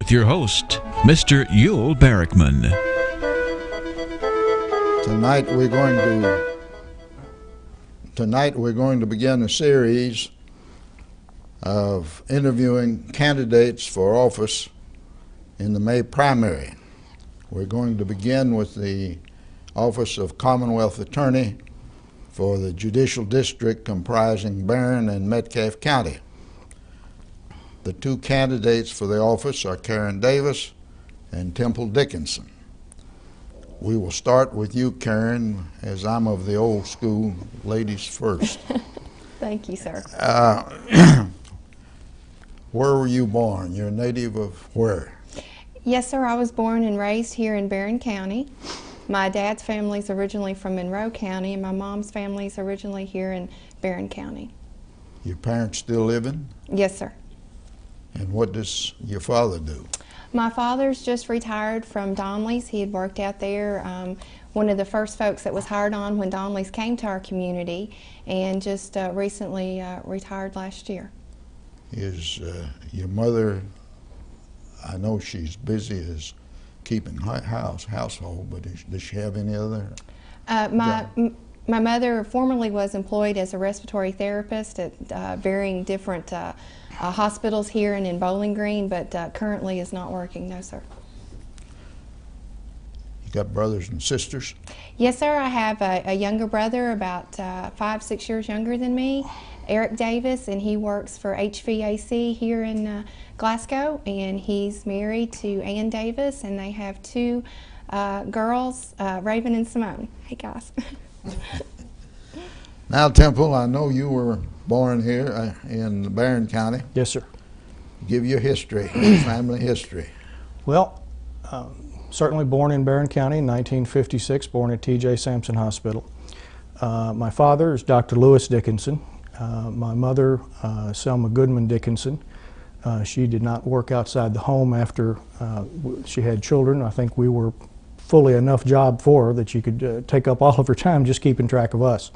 with your host, Mr. Uhel Barrickman. Tonight we're going to begin a series of interviewing candidates for office in the May primary. We're going to begin with the office of Commonwealth Attorney for the judicial district comprising Barren and Metcalfe County. The two candidates for the office are Karen Davis and Temple Dickinson. We will start with you, Karen, as I'm of the old school, ladies first. Thank you, sir. Where were you born? You're a native of where? Yes, sir. I was born and raised here in Barren County. My dad's family's originally from Monroe County, and my mom's family's originally here in Barren County. Your parents still living? Yes, sir. And what does your father do? My father's just retired from Donley's. He had worked out there, one of the first folks that was hired on when Donley's came to our community, and just recently retired last year. Is your mother, I know she's busy as keeping household, but does she have any other? My mother formerly was employed as a respiratory therapist at varying different hospitals here and in Bowling Green, but currently is not working, no, sir. You got brothers and sisters? Yes, sir. I have a younger brother, about 5-6 years younger than me, Eric Davis, and he works for HVAC here in Glasgow, and he's married to Ann Davis, and they have two girls, Raven and Simone. Hey, guys. Now, Temple, I know you were born here in Barren County. Yes, sir. Give your history, family history. Well, certainly born in Barren County in 1956, born at T.J. Sampson Hospital. My father is Dr. Lewis Dickinson. My mother, Selma Goodman Dickinson. She did not work outside the home after she had children. I think we were fully enough job for her that she could take up all of her time just keeping track of us.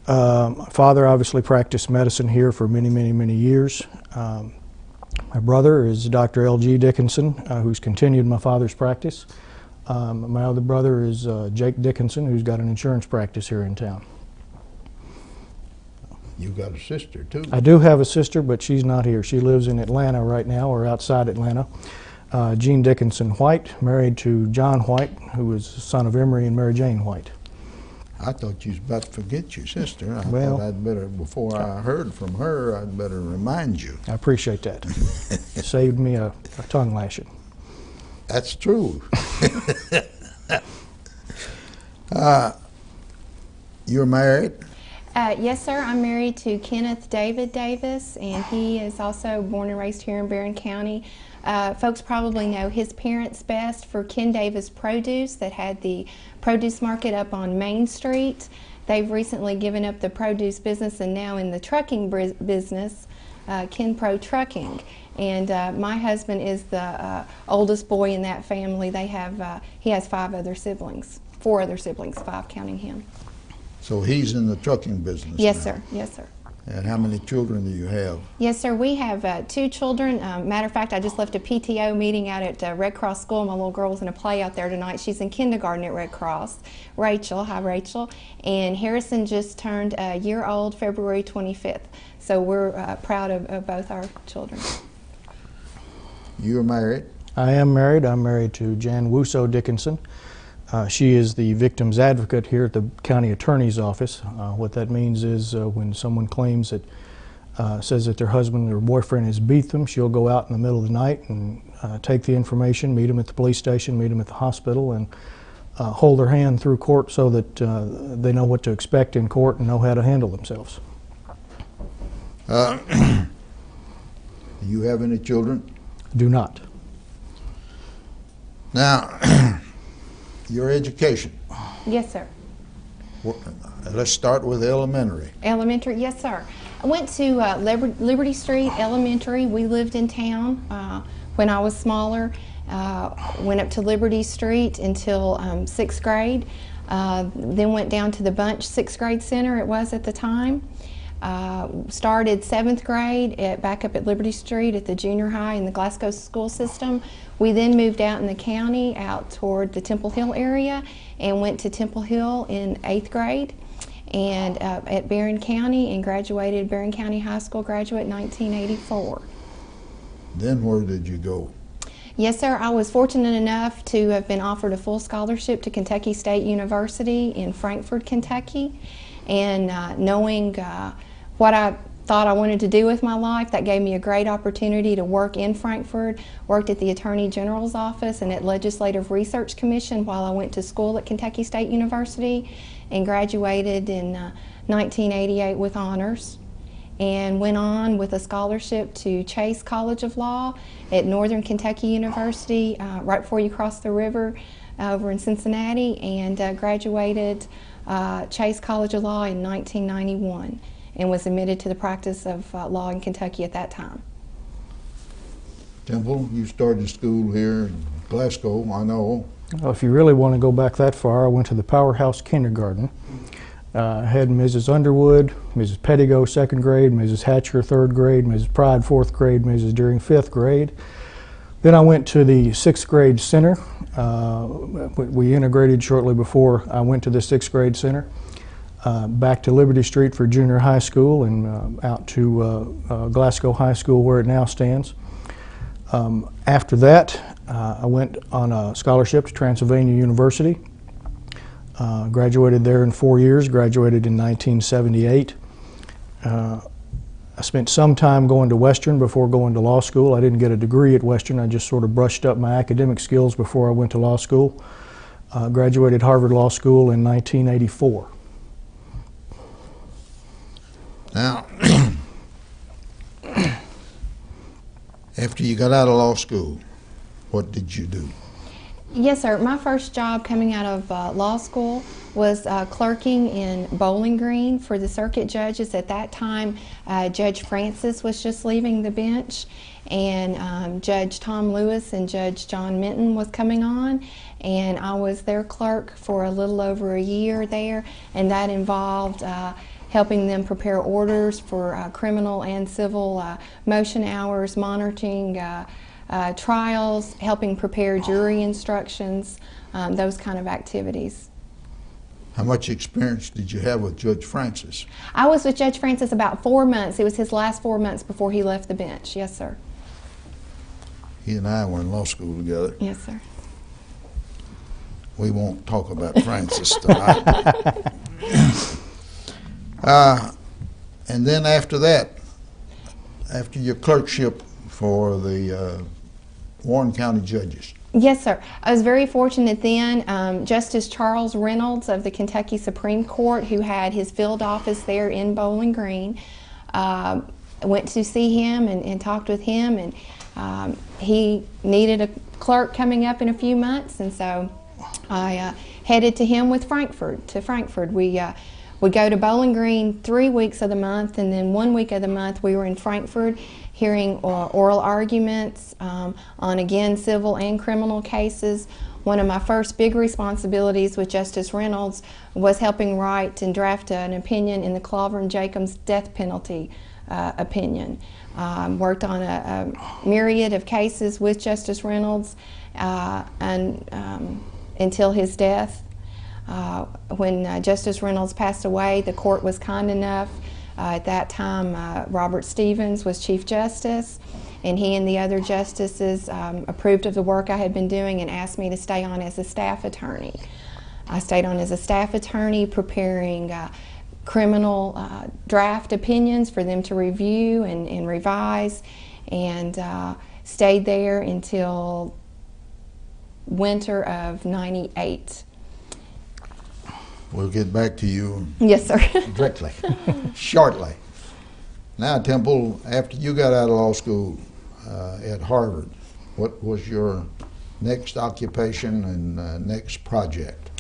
My father obviously practiced medicine here for many years. My brother is Dr. L.G. Dickinson, who's continued my father's practice. My other brother is Jake Dickinson, who's got an insurance practice here in town. You got a sister, too? I do have a sister, but she's not here. She lives in Atlanta right now, or outside Atlanta. Jean Dickinson White, married to John White, who was the son of Emery and Mary Jane White. I thought you was about to forget your sister. I thought I'd better, before I heard from her, I'd better remind you. I appreciate that. It saved me a tongue lashing. That's true. You're married? Yes, sir. I'm married to Kenneth David Davis, and he is also born and raised here in Barren County. Folks probably know his parents best for Ken Davis Produce that had the produce market up on Main Street. They've recently given up the produce business and now in the trucking business, Ken Pro Trucking. And my husband is the oldest boy in that family. They have he has 4 other siblings, 5 counting him. So he's in the trucking business Yes, now. sir. Yes, sir. And how many children do you have? Yes, sir. We have 2 children. Matter of fact, I just left a PTO meeting out at Red Cross School. My little girl was in a play out there tonight. She's in kindergarten at Red Cross. Rachel, hi Rachel. And Harrison just turned a year old February 25th. So we're proud of both our children. You're married? I am married. I'm married to Jan Wuso Dickinson. She is the victim's advocate here at the county attorney's office. What that means is when someone claims that, says that their husband or boyfriend has beat them, she'll go out in the middle of the night and take the information, meet them at the police station, meet them at the hospital, and hold their hand through court so that they know what to expect in court and know how to handle themselves. Do you have any children? Do not. Now, your education. Yes, sir. Let's start with elementary. Elementary, yes, sir. I went to Liberty Street Elementary. We lived in town when I was smaller. Went up to Liberty Street until 6th grade. Then went down to the Bunch 6th grade center, it was at the time. Started 7th grade back up at Liberty Street at the junior high in the Glasgow school system. We then moved out in the county out toward the Temple Hill area and went to Temple Hill in 8th grade and at Barren County, and graduated Barren County High School graduate in 1984. Then where did you go? Yes, sir. I was fortunate enough to have been offered a full scholarship to Kentucky State University in Frankfort, Kentucky. And knowing what I thought I wanted to do with my life, that gave me a great opportunity to work in Frankfort, worked at the Attorney General's office and at Legislative Research Commission while I went to school at Kentucky State University, and graduated in 1988 with honors, and went on with a scholarship to Chase College of Law at Northern Kentucky University, right before you cross the river over in Cincinnati, and graduated Chase College of Law in 1991, and was admitted to the practice of law in Kentucky at that time. Temple, you started school here in Glasgow, I know. Well, if you really want to go back that far, I went to the Powerhouse Kindergarten. Had Mrs. Underwood, Mrs. Pettigo 2nd grade, Mrs. Hatcher 3rd grade, Mrs. Pride 4th grade, Mrs. Deering 5th grade. Then I went to the 6th grade center. We integrated shortly before I went to the 6th grade center. Back to Liberty Street for junior high school, and out to Glasgow High School where it now stands. After that, I went on a scholarship to Transylvania University. Graduated there in 4 years, graduated in 1978. I spent some time going to Western before going to law school. I didn't get a degree at Western, I just sort of brushed up my academic skills before I went to law school. Graduated Harvard Law School in 1984. Now, after you got out of law school, what did you do? Yes, sir. My first job coming out of law school was clerking in Bowling Green for the circuit judges. At that time, Judge Francis was just leaving the bench, and Judge Tom Lewis and Judge John Minton was coming on, and I was their clerk for a little over a year there, and that involved helping them prepare orders for criminal and civil motion hours, monitoring trials, helping prepare jury instructions, those kind of activities. How much experience did you have with Judge Francis? I was with Judge Francis about 4 months. It was his last 4 months before he left the bench. Yes, sir. He and I were in law school together. Yes, sir. We won't talk about Francis tonight. And then after that, after your clerkship for the Warren County judges. Yes, sir. I was very fortunate then. Justice Charles Reynolds of the Kentucky Supreme Court, who had his field office there in Bowling Green, went to see him and talked with him, and he needed a clerk coming up in a few months, and so I headed to him with Frankfort. We would go to Bowling Green 3 weeks of the month, and then 1 week of the month we were in Frankfort hearing oral arguments on, again, civil and criminal cases. One of my first big responsibilities with Justice Reynolds was helping write and draft an opinion in the Clover-Jacobs death penalty opinion. Worked on a myriad of cases with Justice Reynolds until his death. When Justice Reynolds passed away, the court was kind enough. At that time, Robert Stevens was Chief Justice, and he and the other justices approved of the work I had been doing and asked me to stay on as a staff attorney. I stayed on as a staff attorney preparing criminal draft opinions for them to review and revise, and stayed there until winter of '98. We'll get back to you. Yes, sir. Directly, shortly. Now, Temple, after you got out of law school at Harvard, what was your next occupation and next project?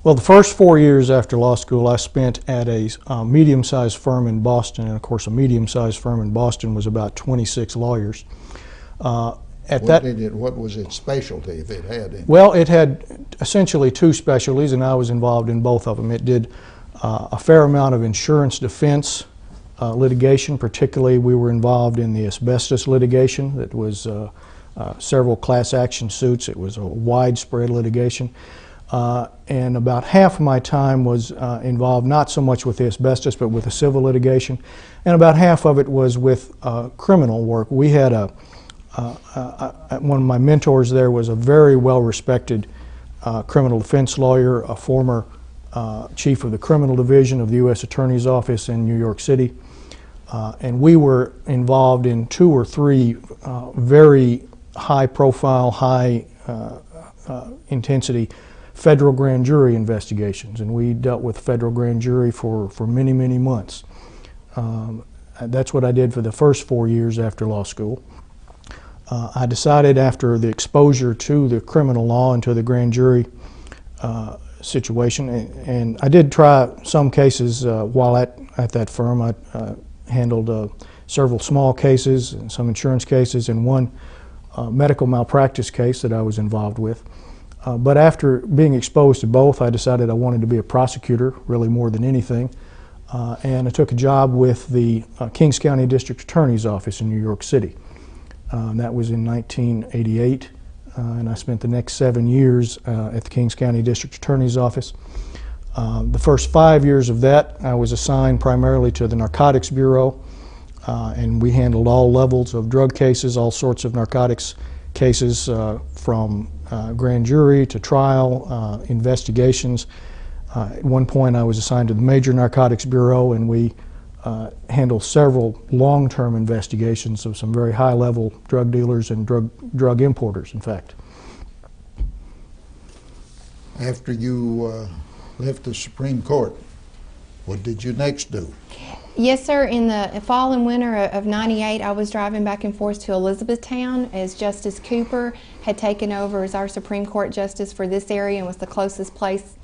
Well, the first 4 years after law school I spent at a medium-sized firm in Boston, and of course a medium-sized firm in Boston was about 26 lawyers. What was its specialty, if it had any? Well, it had essentially two specialties, and I was involved in both of them. It did a fair amount of insurance defense litigation. Particularly, we were involved in the asbestos litigation. That was several class action suits. It was a widespread litigation. And about half of my time was involved not so much with the asbestos, but with the civil litigation. And about half of it was with criminal work. We had one of my mentors there was a very well-respected criminal defense lawyer, a former chief of the criminal division of the U.S. Attorney's Office in New York City. And we were involved in 2 or 3 very high-profile, high-intensity federal grand jury investigations, and we dealt with federal grand jury for many, many months. That's what I did for the first 4 years after law school. I decided after the exposure to the criminal law and to the grand jury situation, and I did try some cases while at that firm. I handled several small cases and some insurance cases and one medical malpractice case that I was involved with. But after being exposed to both, I decided I wanted to be a prosecutor, really more than anything. And I took a job with the Kings County District Attorney's Office in New York City. That was in 1988, and I spent the next 7 years at the Kings County District Attorney's Office. The first 5 years of that, I was assigned primarily to the Narcotics Bureau, and we handled all levels of drug cases, all sorts of narcotics cases, from grand jury to trial, investigations. At one point I was assigned to the Major Narcotics Bureau, and we handled several long-term investigations of some very high-level drug dealers and drug importers, in fact. After you left the Supreme Court, what did you next do? Yes, sir. In the fall and winter of '98, I was driving back and forth to Elizabethtown as Justice Cooper had taken over as our Supreme Court Justice for this area and was the closest place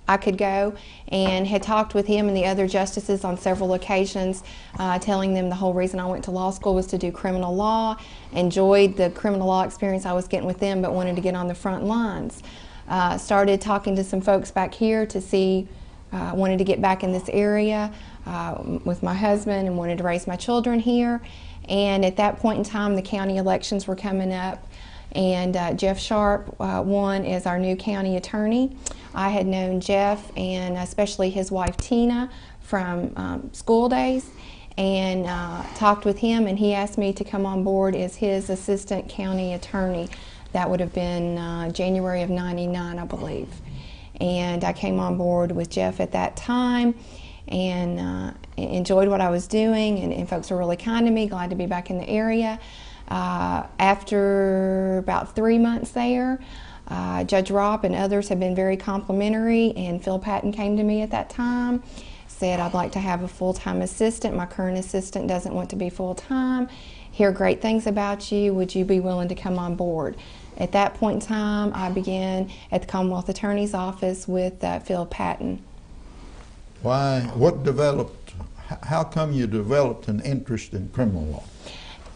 I could go, and had talked with him and the other justices on several occasions, telling them the whole reason I went to law school was to do criminal law. Enjoyed the criminal law experience I was getting with them, but wanted to get on the front lines. Started talking to some folks back here to see, wanted to get back in this area with my husband and wanted to raise my children here. And at that point in time, the county elections were coming up, and Jeff Sharp won as our new county attorney. I had known Jeff and especially his wife Tina from school days, and talked with him, and he asked me to come on board as his assistant county attorney. That would have been January of '99, I believe. And I came on board with Jeff at that time, and enjoyed what I was doing, and folks were really kind to me, glad to be back in the area. After about 3 months there, Judge Ropp and others have been very complimentary, and Phil Patton came to me at that time, said, I'd like to have a full-time assistant. My current assistant doesn't want to be full-time. Hear great things about you. Would you be willing to come on board? At that point in time, I began at the Commonwealth Attorney's Office with Phil Patton. Why? What developed? How come you developed an interest in criminal law?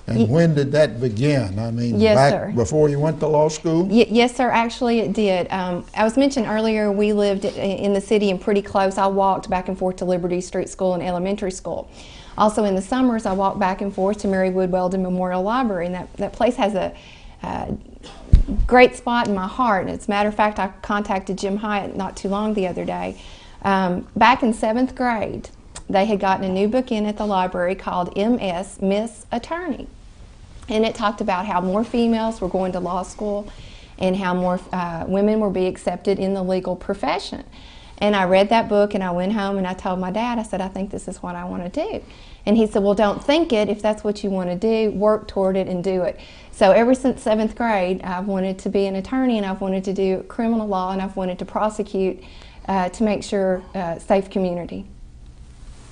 And when did that begin? I mean, yes, back sir. Before you went to law school? Yes, sir. Actually, it did. I was mentioned earlier, we lived in the city and pretty close. I walked back and forth to Liberty Street School and elementary school. Also, in the summers, I walked back and forth to Mary Wood Weldon Memorial Library, and that place has a great spot in my heart. And as a matter of fact, I contacted Jim Hyatt not too long the other day. Back in 7th grade, they had gotten a new book in at the library called MS, Miss Attorney. And it talked about how more females were going to law school and how more women were being accepted in the legal profession. And I read that book, and I went home and I told my dad, I said, I think this is what I want to do. And he said, well, don't think it. If that's what you want to do, work toward it and do it. So ever since 7th grade, I've wanted to be an attorney, and I've wanted to do criminal law, and I've wanted to prosecute to make sure safe community.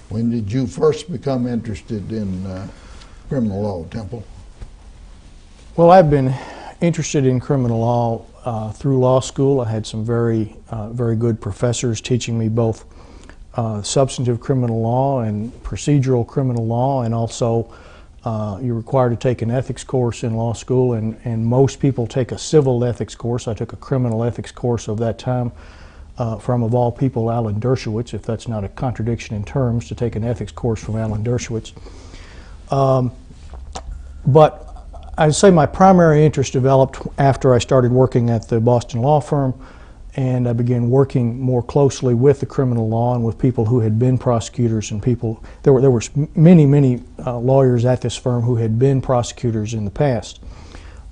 When did you first become interested in criminal law, Temple? Well, I've been interested in criminal law through law school. I had some very good professors teaching me both substantive criminal law and procedural criminal law, and also you're required to take an ethics course in law school, and most people take a civil ethics course. I took a criminal ethics course of that time. from, of all people, Alan Dershowitz, if that's not a contradiction in terms, to take an ethics course from Alan Dershowitz. But I'd say my primary interest developed after I started working at the Boston law firm, and I began working more closely with the criminal law and with people who had been prosecutors and people. There were many lawyers at this firm who had been prosecutors in the past,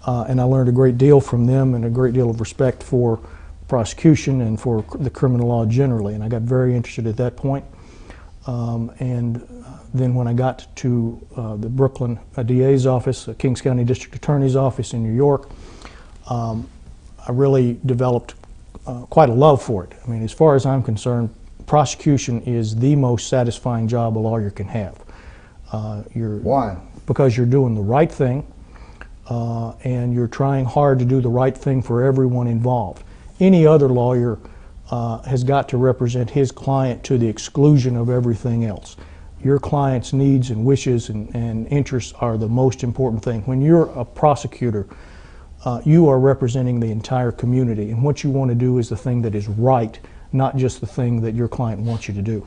and I learned a great deal from them and a great deal of respect for prosecution and for the criminal law generally. And I got very interested at that point. Then when I got to the Brooklyn DA's office, the Kings County District Attorney's office in New York, I really developed quite a love for it. I mean, as far as I'm concerned, prosecution is the most satisfying job a lawyer can have. Why? Because you're doing the right thing, and you're trying hard to do the right thing for everyone involved. Any other lawyer has got to represent his client to the exclusion of everything else. Your client's needs and wishes and interests are the most important thing. When you're a prosecutor, you are representing the entire community, and what you want to do is the thing that is right, not just the thing that your client wants you to do.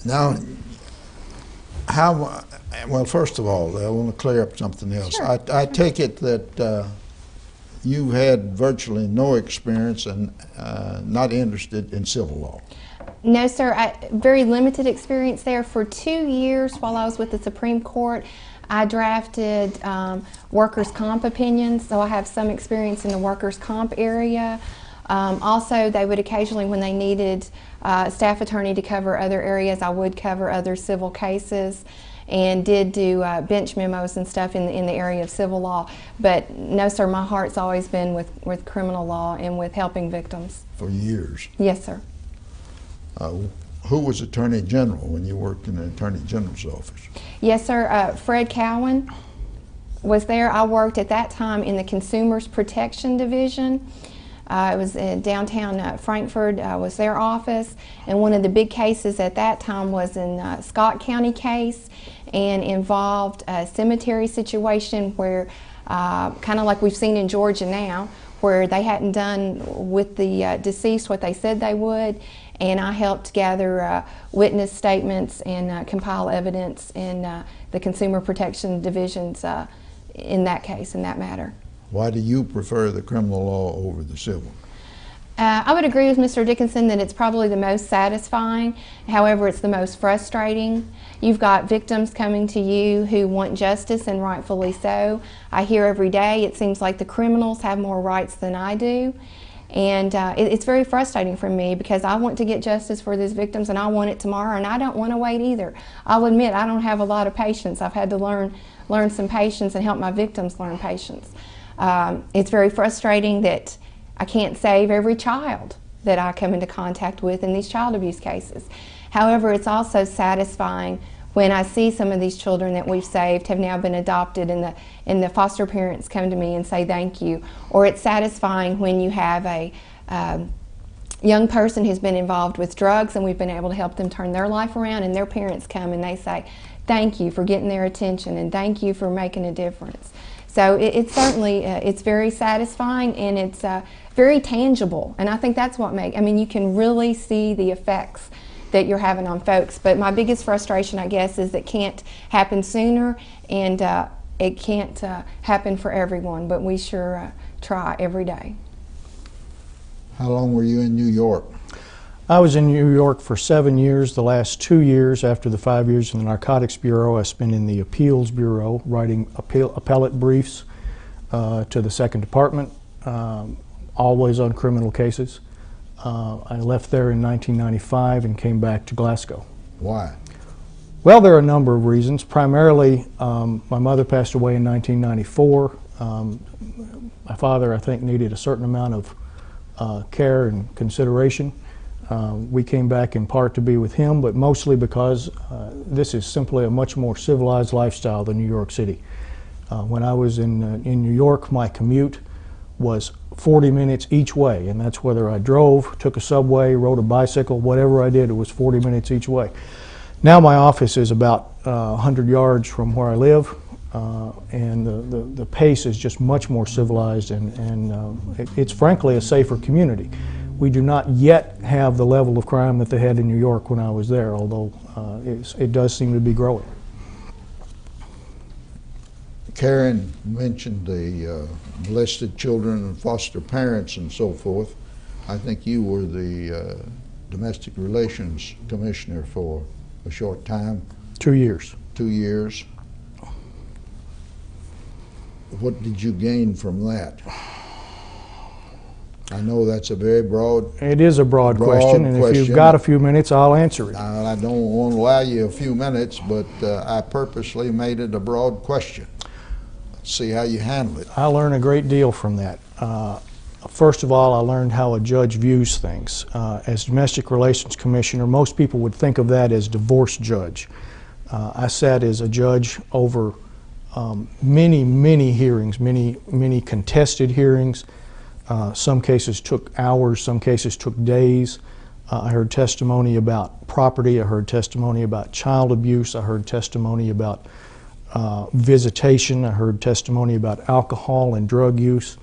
Now, well, first of all, I want to clear up something else. Sure. I take it that you had virtually no experience and not interested in civil law. No, sir. Very limited experience there. For 2 years while I was with the Supreme Court, I drafted workers' comp opinions, so I have some experience in the workers' comp area. Also, they would occasionally, when they needed a staff attorney to cover other areas, I would cover other civil cases, and did do bench memos and stuff in the area of civil law. But no, sir, my heart's always been with criminal law and with helping victims. For years. Yes, sir. Who was Attorney General when you worked in the Attorney General's office? Yes, sir. Fred Cowan was there. I worked at that time in the Consumers Protection Division. It was in downtown Frankfurt, was their office, and one of the big cases at that time was in Scott County case, and involved a cemetery situation where, kind of like we've seen in Georgia now, where they hadn't done with the deceased what they said they would, and I helped gather witness statements and compile evidence in the Consumer Protection Divisions in that case, in that matter. Why do you prefer the criminal law over the civil? I would agree with Mr. Dickinson that it's probably the most satisfying. However, it's the most frustrating. You've got victims coming to you who want justice, and rightfully so. I hear every day it seems like the criminals have more rights than I do. And it's very frustrating for me because I want to get justice for these victims and I want it tomorrow, and I don't want to wait either. I'll admit I don't have a lot of patience. I've had to learn some patience and help my victims learn patience. It's very frustrating that I can't save every child that I come into contact with in these child abuse cases. However, it's also satisfying when I see some of these children that we've saved have now been adopted, and the foster parents come to me and say thank you. Or it's satisfying when you have a young person who's been involved with drugs and we've been able to help them turn their life around, and their parents come and they say thank you for getting their attention and thank you for making a difference. So it's certainly, it's very satisfying, and it's very tangible, and I think that's what you can really see the effects that you're having on folks. But my biggest frustration, I guess, is it can't happen sooner, and it can't happen for everyone, but we sure try every day. How long were you in New York? I was in New York for 7 years. The last 2 years, after the 5 years in the Narcotics Bureau, I spent in the Appeals Bureau writing appellate briefs to the Second Department, always on criminal cases. I left there in 1995 and came back to Glasgow. Why? Well, there are a number of reasons. Primarily, my mother passed away in 1994. My father, I think, needed a certain amount of care and consideration. We came back in part to be with him, but mostly because this is simply a much more civilized lifestyle than New York City. When I was in New York, my commute was 40 minutes each way, and that's whether I drove, took a subway, rode a bicycle, whatever I did, it was 40 minutes each way. Now my office is about 100 yards from where I live, and the pace is just much more civilized, and it's frankly a safer community. We do not yet have the level of crime that they had in New York when I was there, although it does seem to be growing. Karen mentioned the molested children and foster parents and so forth. I think you were the Domestic Relations Commissioner for a short time. 2 years. 2 years. What did you gain from that? I know that's a very broad. It is a broad question, and if you've got a few minutes, I'll answer it. I don't want to allow you a few minutes, but I purposely made it a broad question. See how you handle it. I learned a great deal from that. First of all, I learned how a judge views things. As Domestic Relations Commissioner, most people would think of that as divorce judge. I sat as a judge over many hearings, many contested hearings. Some cases took hours, some cases took days. I heard testimony about property, I heard testimony about child abuse, I heard testimony about visitation, I heard testimony about alcohol and drug use.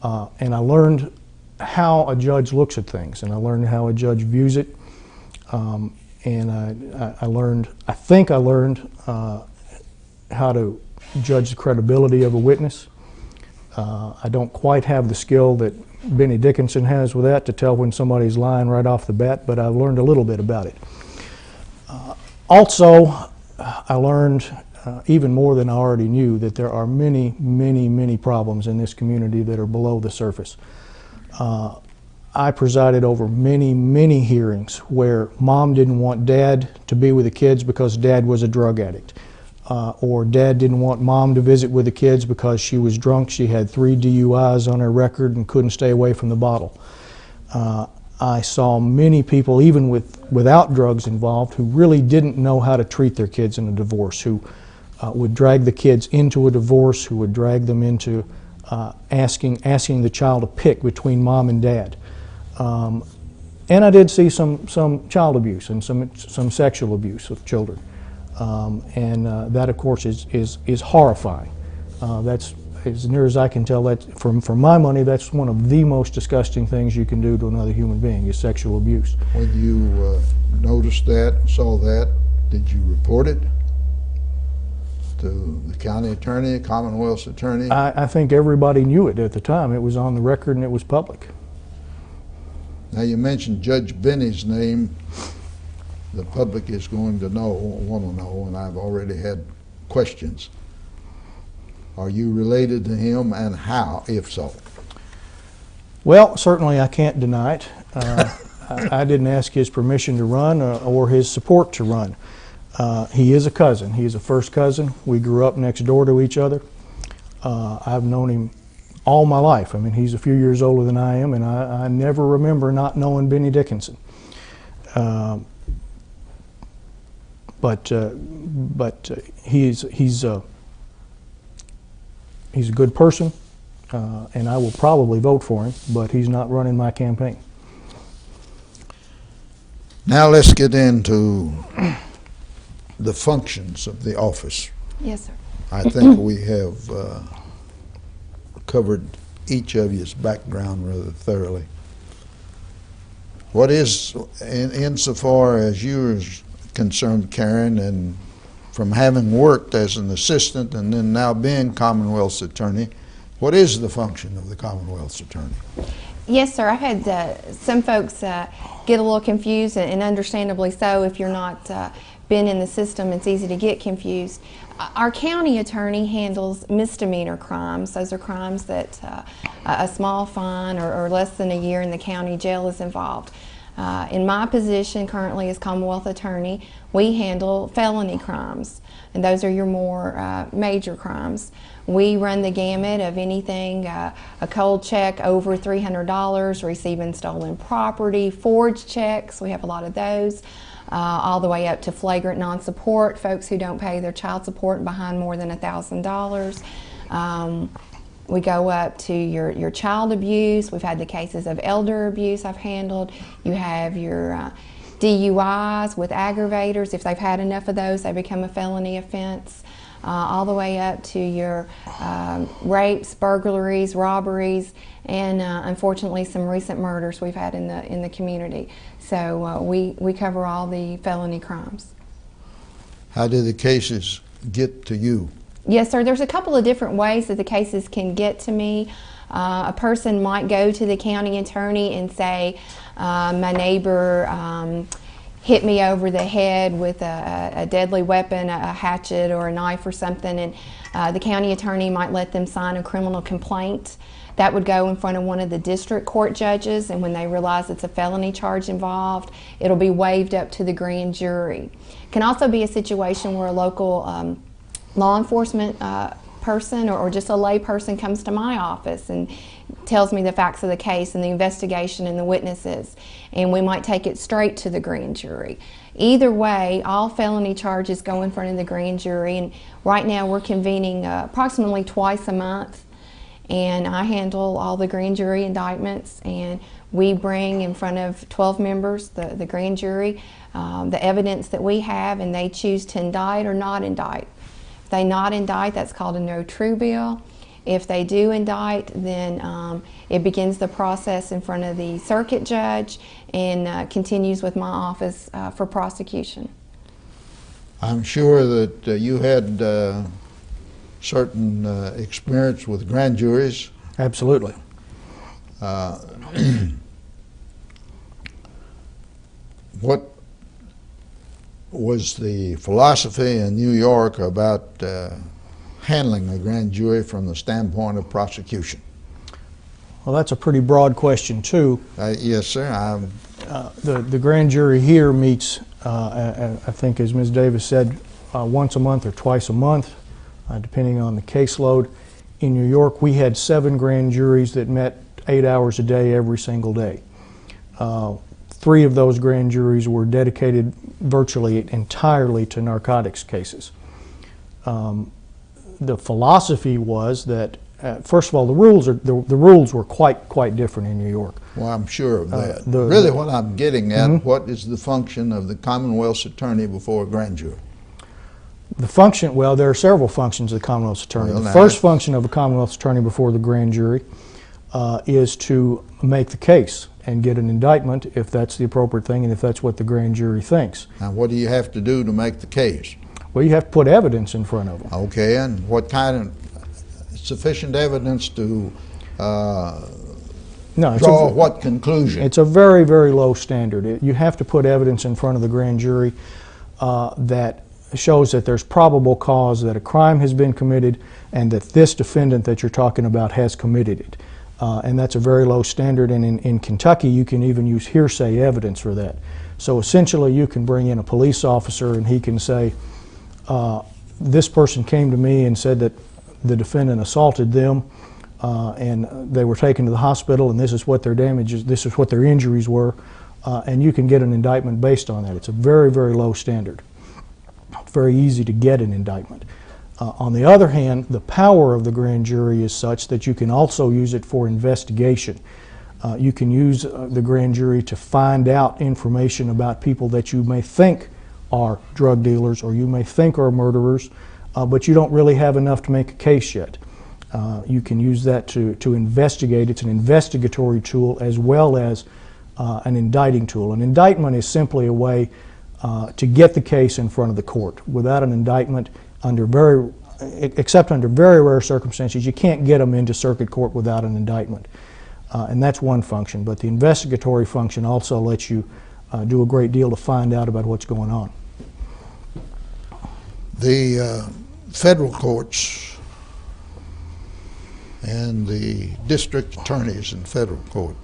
And I learned how a judge looks at things, and I learned how a judge views it. And I think I learned how to judge the credibility of a witness. I don't quite have the skill that Benny Dickinson has with that to tell when somebody's lying right off the bat, but I've learned a little bit about it. Also, I learned even more than I already knew that there are many problems in this community that are below the surface. I presided over many hearings where mom didn't want dad to be with the kids because dad was a drug addict. Or dad didn't want mom to visit with the kids because she was drunk. She had 3 DUIs on her record and couldn't stay away from the bottle. I saw many people, even without drugs involved, who really didn't know how to treat their kids in a divorce, who would drag the kids into a divorce, who would drag them into asking the child to pick between mom and dad. And I did see some child abuse and some sexual abuse of children. That, of course, is horrifying. That's, as near as I can tell, that for my money, that's one of the most disgusting things you can do to another human being, is sexual abuse. When you noticed that, saw that, did you report it to the county attorney, Commonwealth's attorney? I think everybody knew it at the time. It was on the record and it was public. Now, you mentioned Judge Benny's name. The public is going to want to know, and I've already had questions. Are you related to him, and how, if so? Well, certainly I can't deny it. I didn't ask his permission to run or his support to run. He is a cousin. He's a first cousin. We grew up next door to each other. I've known him all my life. I mean, he's a few years older than I am, and I never remember not knowing Benny Dickinson. But he's a good person, and I will probably vote for him, but he's not running my campaign. Now let's get into the functions of the office. Yes, sir. I think we have covered each of you's background rather thoroughly. What is, insofar as you're concerned, Karen, and from having worked as an assistant and then now being Commonwealth's attorney, what is the function of the Commonwealth's attorney? Yes, sir. I've had some folks get a little confused, and understandably so. If you're not been in the system, it's easy to get confused. Our county attorney handles misdemeanor crimes. Those are crimes that a small fine or less than a year in the county jail is involved. In my position currently as Commonwealth attorney, we handle felony crimes, and those are your more major crimes. We run the gamut of anything, a cold check over $300, receiving stolen property, forged checks, we have a lot of those, all the way up to flagrant non-support, folks who don't pay their child support behind more than $1,000. We go up to your child abuse. We've had the cases of elder abuse I've handled. You have your DUIs with aggravators. If they've had enough of those, they become a felony offense. all the way up to your rapes, burglaries, robberies, and unfortunately some recent murders we've had in the community. So we cover all the felony crimes. How do the cases get to you? Yes, sir. There's a couple of different ways that the cases can get to me. A person might go to the county attorney and say, my neighbor hit me over the head with a deadly weapon, a hatchet or a knife or something, and the county attorney might let them sign a criminal complaint. That would go in front of one of the district court judges, and when they realize it's a felony charge involved, it'll be waived up to the grand jury. It can also be a situation where a local law enforcement person or just a lay person comes to my office and tells me the facts of the case and the investigation and the witnesses, and we might take it straight to the grand jury. Either way, all felony charges go in front of the grand jury, and right now we're convening approximately twice a month, and I handle all the grand jury indictments, and we bring in front of 12 members, the grand jury, the evidence that we have, and they choose to indict or not indict. If they not indict, that's called a no true bill. If they do indict, then it begins the process in front of the circuit judge and continues with my office for prosecution. I'm sure that you had certain experience with grand juries. Absolutely. What was the philosophy in New York about handling a grand jury from the standpoint of prosecution? Well, that's a pretty broad question, too. Yes, sir. The grand jury here meets, I think, as Ms. Davis said, once a month or twice a month, depending on the caseload. In New York, we had 7 grand juries that met 8 hours a day every single day. 3 of those grand juries were dedicated virtually entirely to narcotics cases. The philosophy was that, first of all, the rules were quite different in New York. Well, I'm sure of that. Really, what I'm getting at, what is the function of the Commonwealth's attorney before a grand jury? The function, well, there are several functions of the Commonwealth's attorney. Well, the first function of a Commonwealth's attorney before the grand jury is to make the case and get an indictment if that's the appropriate thing and if that's what the grand jury thinks. Now, what do you have to do to make the case? Well, you have to put evidence in front of them. Okay, and what kind of sufficient evidence to draw what conclusion? It's a very, very low standard. You have to put evidence in front of the grand jury that shows that there's probable cause that a crime has been committed and that this defendant that you're talking about has committed it. And that's a very low standard, and in Kentucky you can even use hearsay evidence for that. So essentially you can bring in a police officer and he can say, this person came to me and said that the defendant assaulted them and they were taken to the hospital and this is what their damages, this is what their injuries were, and you can get an indictment based on that. It's a very, very low standard. It's very easy to get an indictment. On the other hand, the power of the grand jury is such that you can also use it for investigation. You can use the grand jury to find out information about people that you may think are drug dealers or you may think are murderers, but you don't really have enough to make a case yet. You can use that to investigate. It's an investigatory tool as well as an indicting tool. An indictment is simply a way to get the case in front of the court. Without an indictment, except under very rare circumstances, you can't get them into circuit court without an indictment. And that's one function. But the investigatory function also lets you do a great deal to find out about what's going on. The federal courts and the district attorneys in federal court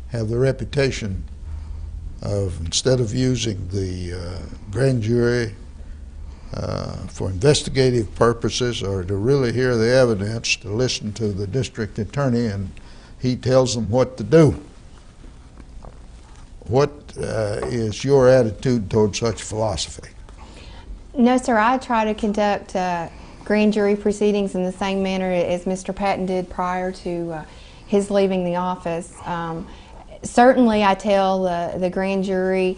have the reputation of, instead of using the grand jury for investigative purposes or to really hear the evidence, to listen to the district attorney and he tells them what to do. What is your attitude toward such philosophy? No, sir. I try to conduct grand jury proceedings in the same manner as Mr. Patton did prior to his leaving the office. Certainly, I tell the grand jury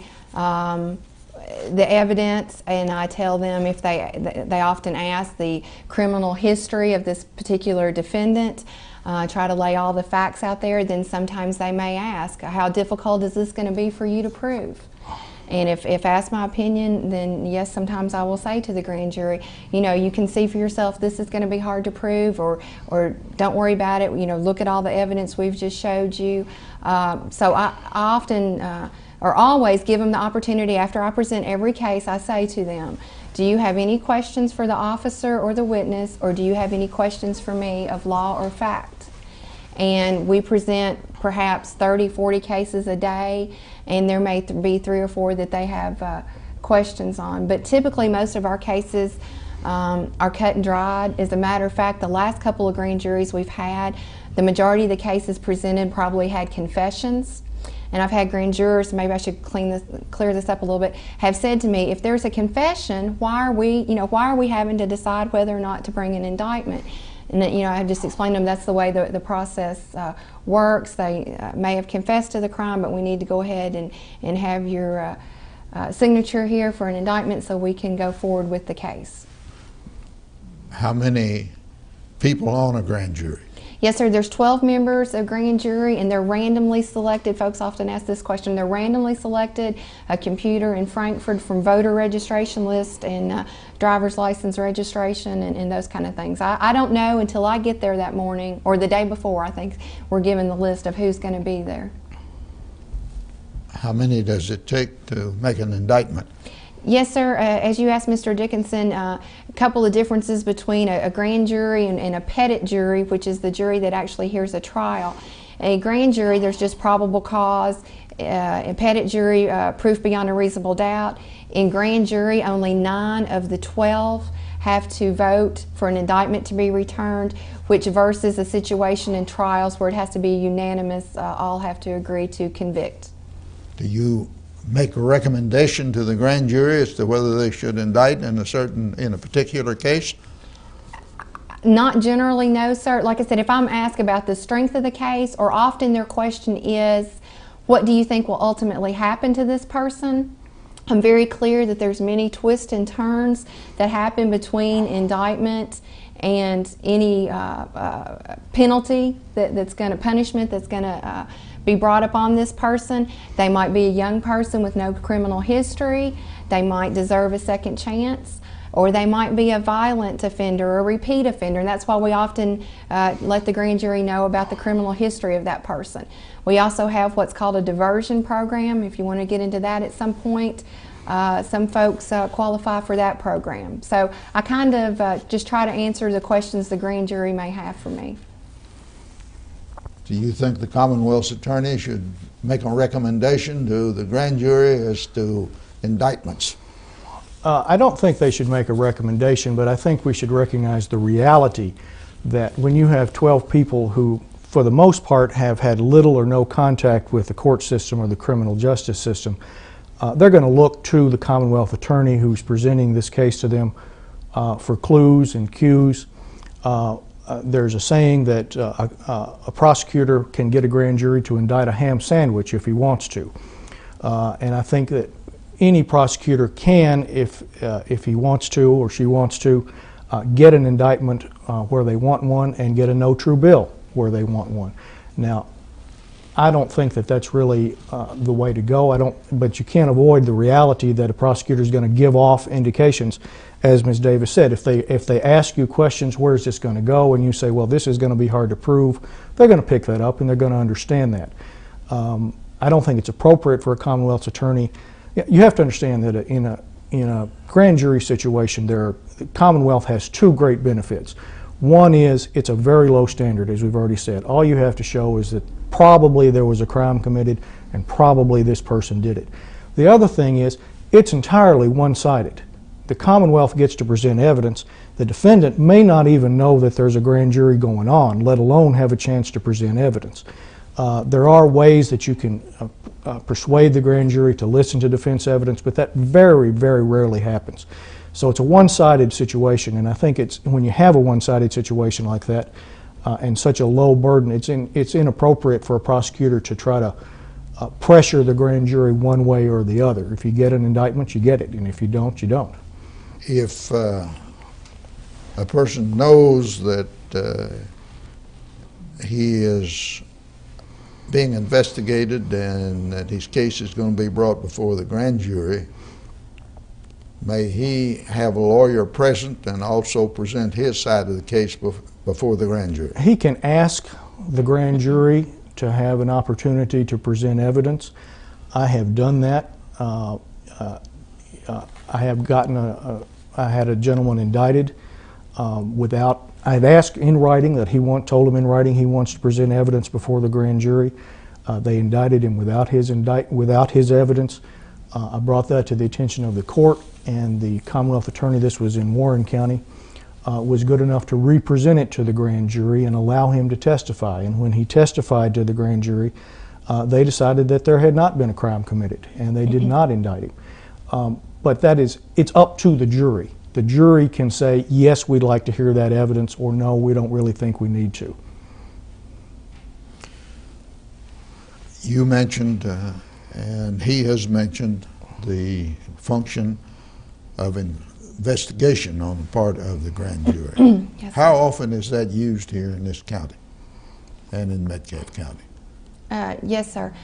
the evidence, and I tell them if they often ask the criminal history of this particular defendant, try to lay all the facts out there. Then sometimes they may ask, how difficult is this going to be for you to prove? And if asked my opinion, then yes, sometimes I will say to the grand jury, you can see for yourself this is going to be hard to prove, or don't worry about it, look at all the evidence we've just showed you. So I often, or always give them the opportunity, after I present every case, I say to them, do you have any questions for the officer or the witness, or do you have any questions for me of law or fact? And we present perhaps 30, 40 cases a day, and there may be 3 or 4 that they have questions on. But typically most of our cases are cut and dried. As a matter of fact, the last couple of grand juries we've had, the majority of the cases presented probably had confessions. And I've had grand jurors, maybe I should clear this up a little bit, have said to me, if there's a confession, why are we having to decide whether or not to bring an indictment? And I just explained to them that's the way the process works. They may have confessed to the crime, but we need to go ahead and have your signature here for an indictment so we can go forward with the case. How many people on a grand jury? Yes, sir. There's 12 members of grand jury, and they're randomly selected. Folks often ask this question. They're randomly selected, a computer in Frankfurt from voter registration list and driver's license registration and those kind of things. I don't know until I get there that morning, or the day before, I think we're given the list of who's going to be there. How many does it take to make an indictment? Yes, sir. As you asked Mr. Dickinson, a couple of differences between a grand jury and a petit jury, which is the jury that actually hears a trial. A grand jury, there's just probable cause. In petit jury, proof beyond a reasonable doubt. In grand jury, only 9 of the 12 have to vote for an indictment to be returned, which versus a situation in trials where it has to be unanimous, all have to agree to convict. Do you make a recommendation to the grand jury as to whether they should indict in a particular case? Not generally, no, sir. Like I said, if I'm asked about the strength of the case, or often their question is, what do you think will ultimately happen to this person? I'm very clear that there's many twists and turns that happen between indictment and any penalty punishment that's going to be brought upon this person. They might be a young person with no criminal history. They might deserve a second chance, or they might be a violent offender or a repeat offender. And that's why we often let the grand jury know about the criminal history of that person. We also have what's called a diversion program. If you want to get into that at some point, some folks qualify for that program. So I kind of just try to answer the questions the grand jury may have for me. Do you think the Commonwealth's attorney should make a recommendation to the grand jury as to indictments? I don't think they should make a recommendation, but I think we should recognize the reality that when you have 12 people who, for the most part, have had little or no contact with the court system or the criminal justice system, they're going to look to the Commonwealth attorney who's presenting this case to them for clues and cues. There's a saying that a prosecutor can get a grand jury to indict a ham sandwich if he wants to. And I think that any prosecutor can, if he wants to or she wants to, get an indictment where they want one and get a no true bill where they want one. Now, I don't think that that's really the way to go. But you can't avoid the reality that a prosecutor is going to give off indications. As Ms. Davis said, if they ask you questions, where's this going to go, and you say, well, this is going to be hard to prove, they're going to pick that up and they're going to understand that. I don't think it's appropriate for a Commonwealth's attorney. You have to understand that in a grand jury situation, the Commonwealth has 2 great benefits. One is it's a very low standard, as we've already said. All you have to show is that probably there was a crime committed and probably this person did it. The other thing is it's entirely one-sided. The Commonwealth gets to present evidence. The defendant may not even know that there's a grand jury going on, let alone have a chance to present evidence. There are ways that you can persuade the grand jury to listen to defense evidence, but that very, very rarely happens. So it's a one-sided situation, and I think when you have a one-sided situation like that and such a low burden, it's inappropriate for a prosecutor to try to pressure the grand jury one way or the other. If you get an indictment, you get it, and if you don't, you don't. If a person knows that he is being investigated and that his case is going to be brought before the grand jury, may he have a lawyer present and also present his side of the case before the grand jury? He can ask the grand jury to have an opportunity to present evidence. I have done that. I have gotten I had a gentleman indicted without, I had asked in writing that told him in writing he wants to present evidence before the grand jury. They indicted him without his evidence. I brought that to the attention of the court, and the Commonwealth attorney, this was in Warren County, was good enough to represent it to the grand jury and allow him to testify. And when he testified to the grand jury, they decided that there had not been a crime committed, and they did not indict him. But it's up to the jury. The jury can say, yes, we'd like to hear that evidence, or no, we don't really think we need to. You mentioned, and he has mentioned, the function of investigation on the part of the grand jury. Yes, How often is that used here in this county and in Metcalfe County? Yes, sir.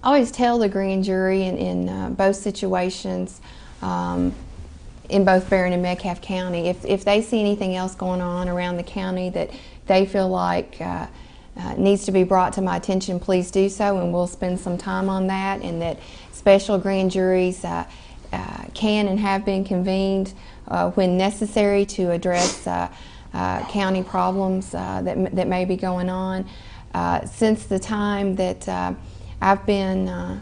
I always tell the grand jury in both situations, in both Barren and Metcalfe County, if they see anything else going on around the county that they feel like needs to be brought to my attention, please do so, and we'll spend some time on that, and that special grand juries can and have been convened when necessary to address county problems that may be going on. Since the time that I've been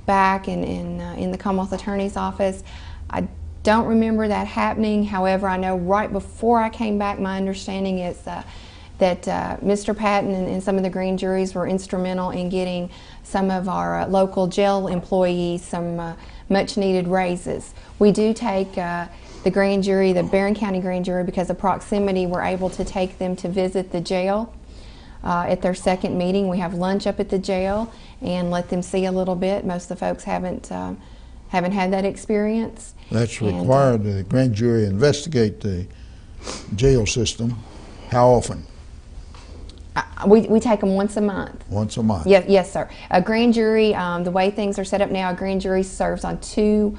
back in the Commonwealth Attorney's Office, I don't remember that happening. However, I know right before I came back, my understanding is that Mr. Patton and some of the grand juries were instrumental in getting some of our local jail employees some much needed raises. We do take the grand jury, the Barren County grand jury, because of proximity, we're able to take them to visit the jail at their second meeting. We have lunch up at the jail and let them see a little bit. Most of the folks haven't had that experience. That's required. The grand jury investigate the jail system. How often? We take them once a month. Once a month? Yes, sir. A grand jury, the way things are set up now, a grand jury serves on two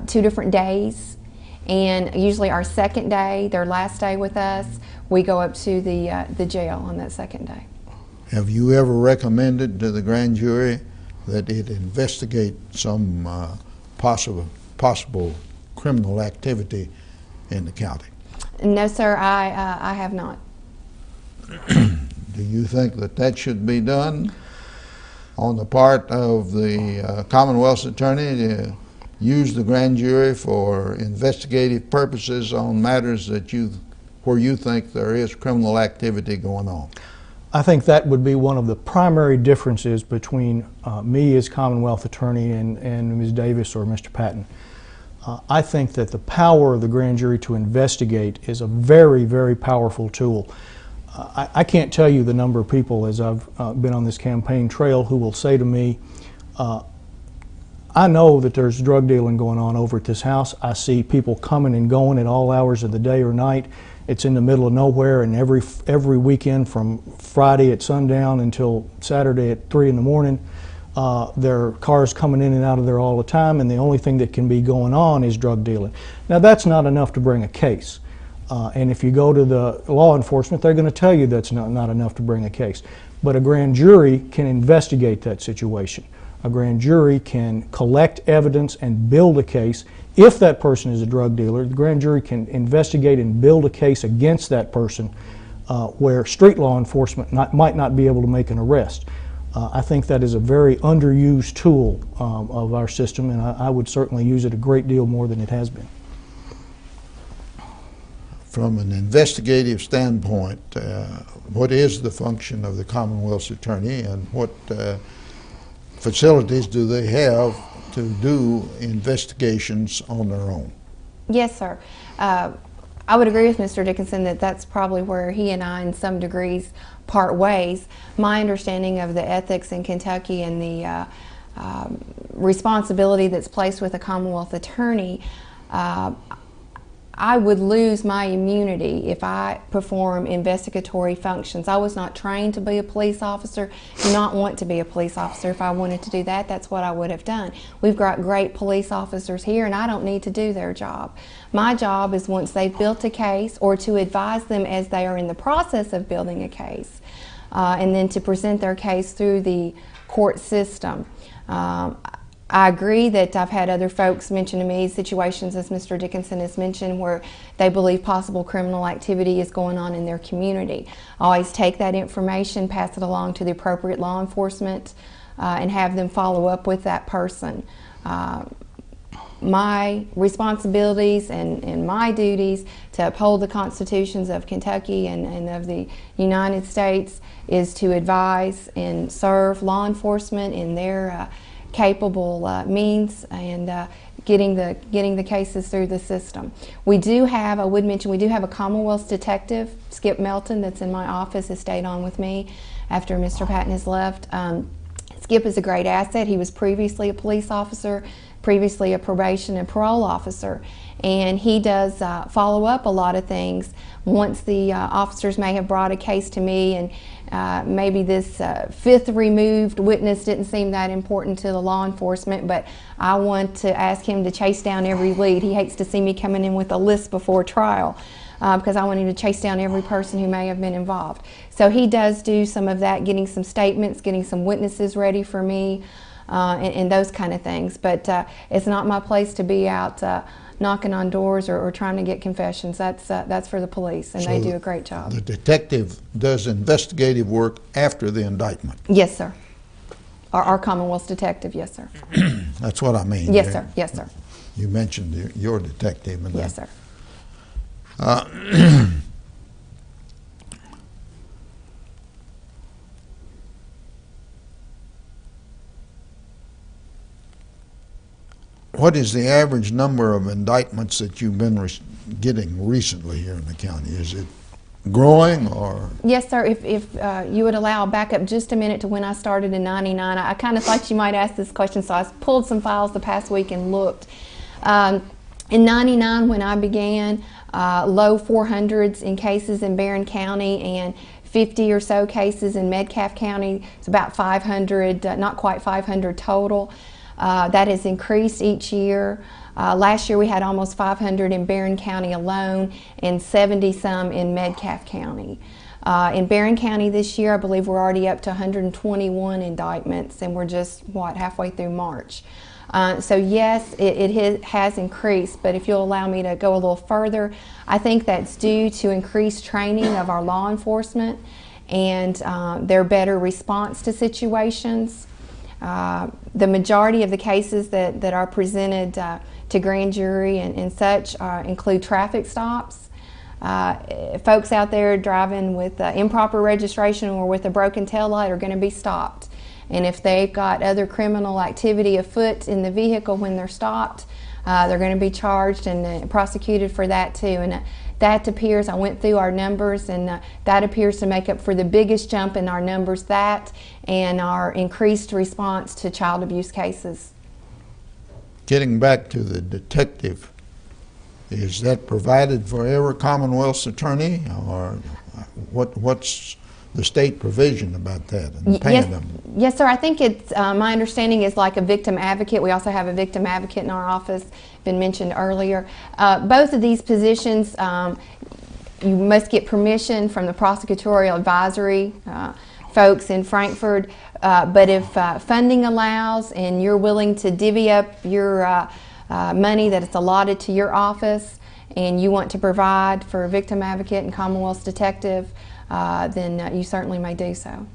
different days. And usually our second day, their last day with us, we go up to the jail on that second day. Have you ever recommended to the grand jury that it investigate some possible criminal activity in the county? No, sir, I have not. Do you think that should be done on the part of the Commonwealth's attorney to use the grand jury for investigative purposes on matters where you think there is criminal activity going on? I think that would be one of the primary differences between me as Commonwealth attorney and Ms. Davis or Mr. Patton. I think that the power of the grand jury to investigate is a very, very powerful tool. I can't tell you the number of people, as I've been on this campaign trail, who will say to me, I know that there's drug dealing going on over at this house. I see people coming and going at all hours of the day or night. It's in the middle of nowhere, and every weekend from Friday at sundown until Saturday at 3 in the morning, there are cars coming in and out of there all the time, and the only thing that can be going on is drug dealing. Now, that's not enough to bring a case. And if you go to the law enforcement, they're going to tell you that's not enough to bring a case. But a grand jury can investigate that situation. A grand jury can collect evidence and build a case. If that person is a drug dealer, the grand jury can investigate and build a case against that person where street law enforcement might not be able to make an arrest. I think that is a very underused tool of our system, and I would certainly use it a great deal more than it has been. From an investigative standpoint, what is the function of the Commonwealth's attorney, and what facilities do they have to do investigations on their own? Yes, sir. I would agree with Mr. Dickinson that that's probably where he and I, in some degrees, part ways. My understanding of the ethics in Kentucky and the responsibility that's placed with a Commonwealth attorney, I would lose my immunity if I perform investigatory functions. I was not trained to be a police officer, do not want to be a police officer. If I wanted to do that, that's what I would have done. We've got great police officers here, and I don't need to do their job. My job is, once they've built a case, or to advise them as they are in the process of building a case, and then to present their case through the court system. I agree that I've had other folks mention to me situations, as Mr. Dickinson has mentioned, where they believe possible criminal activity is going on in their community. I always take that information, pass it along to the appropriate law enforcement, and have them follow up with that person. My responsibilities and my duties to uphold the constitutions of Kentucky and of the United States is to advise and serve law enforcement in their capable means, and getting the cases through the system. We do have, I would mention, we do have a Commonwealth detective, Skip Melton, that's in my office, has stayed on with me after Mr. Patton has left. Skip is a great asset. He was previously a police officer, previously a probation and parole officer, and he does follow up a lot of things. Once the officers may have brought a case to me, and maybe this fifth removed witness didn't seem that important to the law enforcement, but I want to ask him to chase down every lead. He hates to see me coming in with a list before trial, because I want him to chase down every person who may have been involved. So he does do some of that, getting some statements, getting some witnesses ready for me, and those kind of things. But it's not my place to be out knocking on doors or trying to get confessions. That's for the police, and so they do a great job. The detective does investigative work after the indictment? Yes, sir. Our Commonwealth detective, yes, sir. That's what I mean. Yes, sir. Yes, sir. You mentioned your detective. And yes, sir. What is the average number of indictments that you've been getting recently here in the county? Is it growing, or? Yes, sir. If you would allow, back up just a minute to when I started in '99. I kind of thought you might ask this question, so I pulled some files the past week and looked. In '99, when I began, low 400s in cases in Barren County and 50 or so cases in Metcalfe County. It's about 500, not quite 500 total. That has increased each year. Last year we had almost 500 in Barren County alone and 70 some in Metcalfe County. In Barren County this year, I believe we're already up to 121 indictments, and we're just, halfway through March. So yes, it has increased, but if you'll allow me to go a little further, I think that's due to increased training of our law enforcement and their better response to situations. The majority of the cases that are presented to grand jury and such include traffic stops. Folks out there driving with improper registration or with a broken taillight are going to be stopped. And if they've got other criminal activity afoot in the vehicle when they're stopped, they're going to be charged and prosecuted for that too. And that appears, I went through our numbers, and that appears to make up for the biggest jump in our numbers, that and our increased response to child abuse cases. Getting back to the detective, is that provided for every Commonwealth's attorney, or what's the state provision about that and paying them? Yes, sir. I think it's, my understanding is like a victim advocate. We also have a victim advocate in our office, been mentioned earlier. Both of these positions, you must get permission from the prosecutorial advisory folks in Frankfurt, but if funding allows and you're willing to divvy up your money that is allotted to your office, and you want to provide for a victim advocate and Commonwealth detective, then you certainly may do so.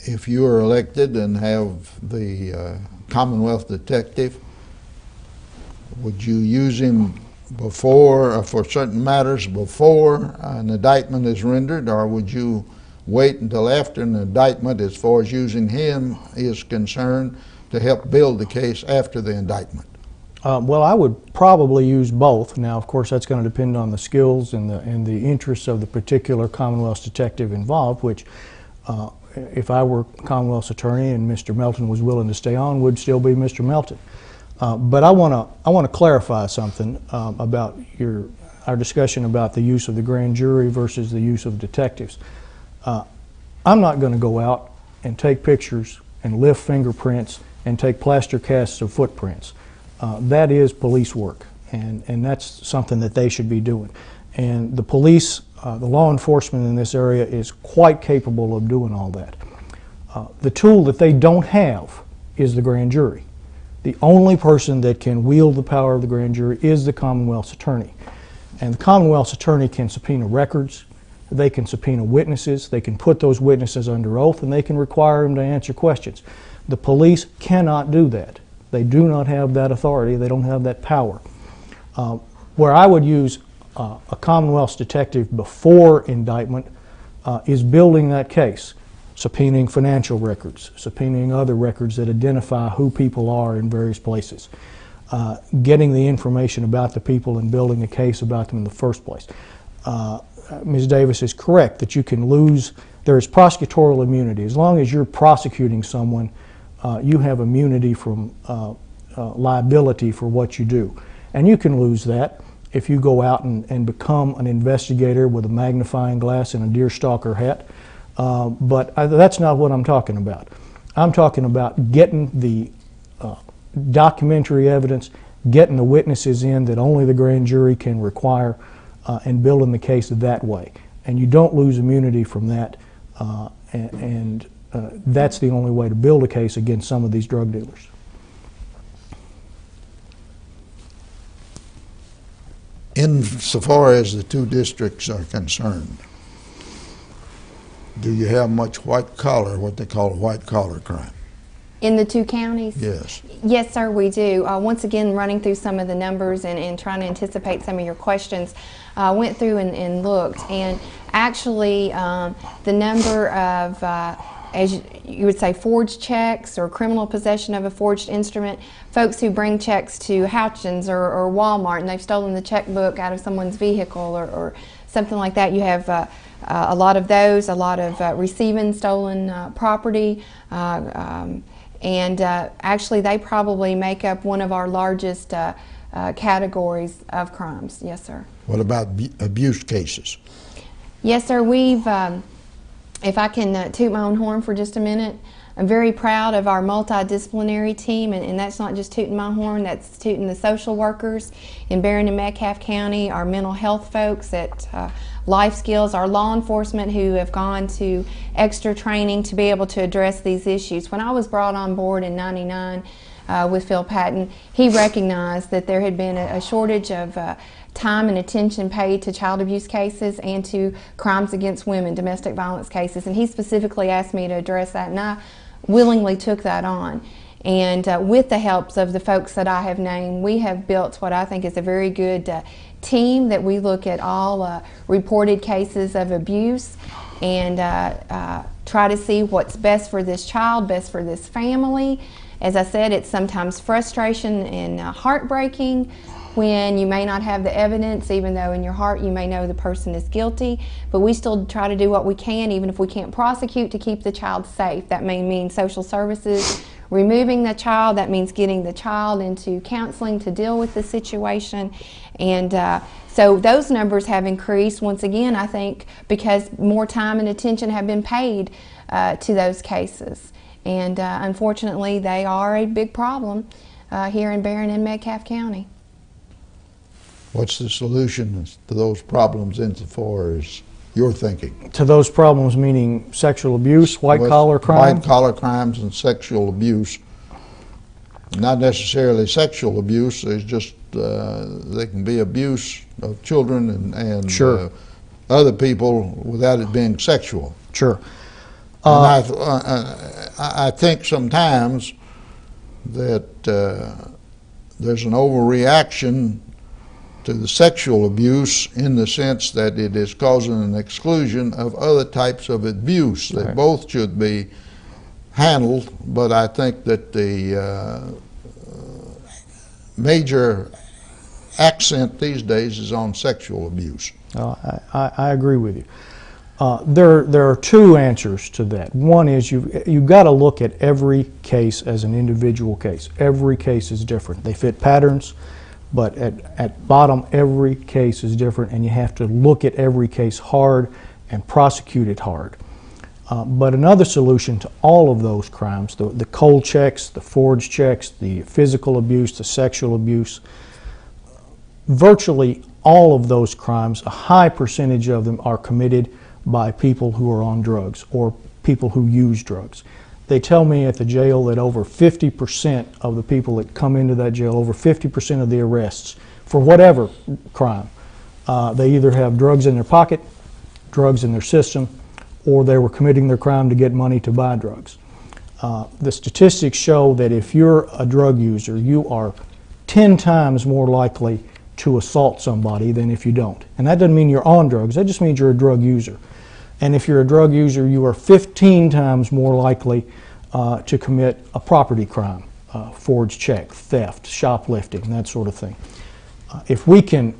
If you are elected and have the Commonwealth detective, would you use him before, for certain matters, before an indictment is rendered, or would you wait until after an indictment, as far as using him is concerned, to help build the case after the indictment? Well, I would probably use both. Now, of course, that's going to depend on the skills and the interests of the particular Commonwealth's detective involved, which, if I were Commonwealth's attorney and Mr. Melton was willing to stay on, would still be Mr. Melton. But I want to clarify something about our discussion about the use of the grand jury versus the use of detectives. I'm not going to go out and take pictures and lift fingerprints and take plaster casts of footprints. That is police work, and that's something that they should be doing. And the police, the law enforcement in this area is quite capable of doing all that. The tool that they don't have is the grand jury. The only person that can wield the power of the grand jury is the Commonwealth's attorney. And the Commonwealth's attorney can subpoena records, they can subpoena witnesses, they can put those witnesses under oath, and they can require them to answer questions. The police cannot do that. They do not have that authority. They don't have that power. Where I would use a Commonwealth's detective before indictment is building that case, subpoenaing financial records, subpoenaing other records that identify who people are in various places, getting the information about the people and building a case about them in the first place. Ms. Davis is correct that you can lose, there is prosecutorial immunity. As long as you're prosecuting someone, you have immunity from liability for what you do. And you can lose that if you go out and become an investigator with a magnifying glass and a deerstalker hat. But that's not what I'm talking about. I'm talking about getting the documentary evidence, getting the witnesses in that only the grand jury can require, and building the case that way. And you don't lose immunity from that, that's the only way to build a case against some of these drug dealers. Insofar as the two districts are concerned, do you have much white collar, what they call white collar crime? In the two counties? Yes. Yes, sir, we do. Once again, running through some of the numbers and trying to anticipate some of your questions, I went through and looked, and actually the number of, as you would say, forged checks or criminal possession of a forged instrument, folks who bring checks to Houchins or Walmart and they've stolen the checkbook out of someone's vehicle or something like that, you have a lot of those, a lot of receiving stolen property, and actually they probably make up one of our largest categories of crimes. Yes, sir. What about abuse cases? Yes, sir. We've, if I can toot my own horn for just a minute, I'm very proud of our multidisciplinary team, and that's not just tooting my horn, that's tooting the social workers in Barren and Metcalfe County, our mental health folks at Life Skills, our law enforcement who have gone to extra training to be able to address these issues. When I was brought on board in '99 with Phil Patton, he recognized that there had been a shortage of time and attention paid to child abuse cases and to crimes against women, domestic violence cases, and he specifically asked me to address that, and I willingly took that on. And with the helps of the folks that I have named, we have built what I think is a very good team that we look at all reported cases of abuse and try to see what's best for this child, best for this family. As I said, it's sometimes frustration and heartbreaking when you may not have the evidence, even though in your heart you may know the person is guilty, but we still try to do what we can, even if we can't prosecute, to keep the child safe. That may mean social services removing the child, that means getting the child into counseling to deal with the situation. And so those numbers have increased, once again, I think, because more time and attention have been paid to those cases. And unfortunately, they are a big problem here in Barren and Metcalfe County. What's the solution to those problems insofar as you're thinking? To those problems meaning sexual abuse, white-collar crime? White-collar crimes and sexual abuse. Not necessarily sexual abuse, there's just, they can be abuse of children and sure. Other people without it being sexual. Sure. And I think sometimes that there's an overreaction to the sexual abuse in the sense that it is causing an exclusion of other types of abuse. They both should be handled, but I think that the major accent these days is on sexual abuse. I agree with you. There are two answers to that. One is you've got to look at every case as an individual case. Every case is different. They fit patterns, but at bottom, every case is different, and you have to look at every case hard and prosecute it hard. But another solution to all of those crimes, the cold checks, the forged checks, the physical abuse, the sexual abuse, virtually all of those crimes, a high percentage of them are committed by people who are on drugs or people who use drugs. They tell me at the jail that over 50% of the people that come into that jail, over 50% of the arrests for whatever crime, they either have drugs in their pocket, drugs in their system, or they were committing their crime to get money to buy drugs. The statistics show that if you're a drug user, you are 10 times more likely to assault somebody than if you don't. And that doesn't mean you're on drugs, that just means you're a drug user. And if you're a drug user, you are 15 times more likely to commit a property crime, forged check, theft, shoplifting, that sort of thing. If we can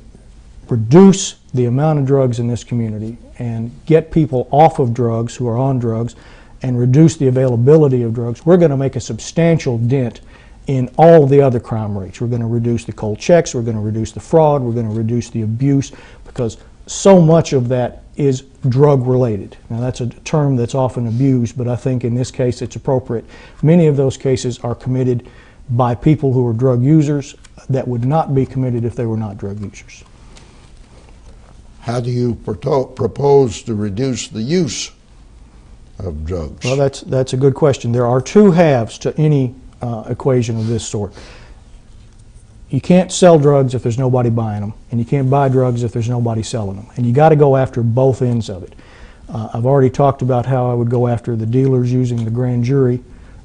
reduce the amount of drugs in this community and get people off of drugs who are on drugs and reduce the availability of drugs, we're going to make a substantial dent in all the other crime rates. We're going to reduce the cold checks, we're going to reduce the fraud, we're going to reduce the abuse, because so much of that is drug related. Now that's a term that's often abused, but I think in this case it's appropriate. Many of those cases are committed by people who are drug users that would not be committed if they were not drug users. How do you propose to reduce the use of drugs? Well, that's a good question. There are two halves to any equation of this sort. You can't sell drugs if there's nobody buying them, and you can't buy drugs if there's nobody selling them. And you got to go after both ends of it. I've already talked about how I would go after the dealers using the grand jury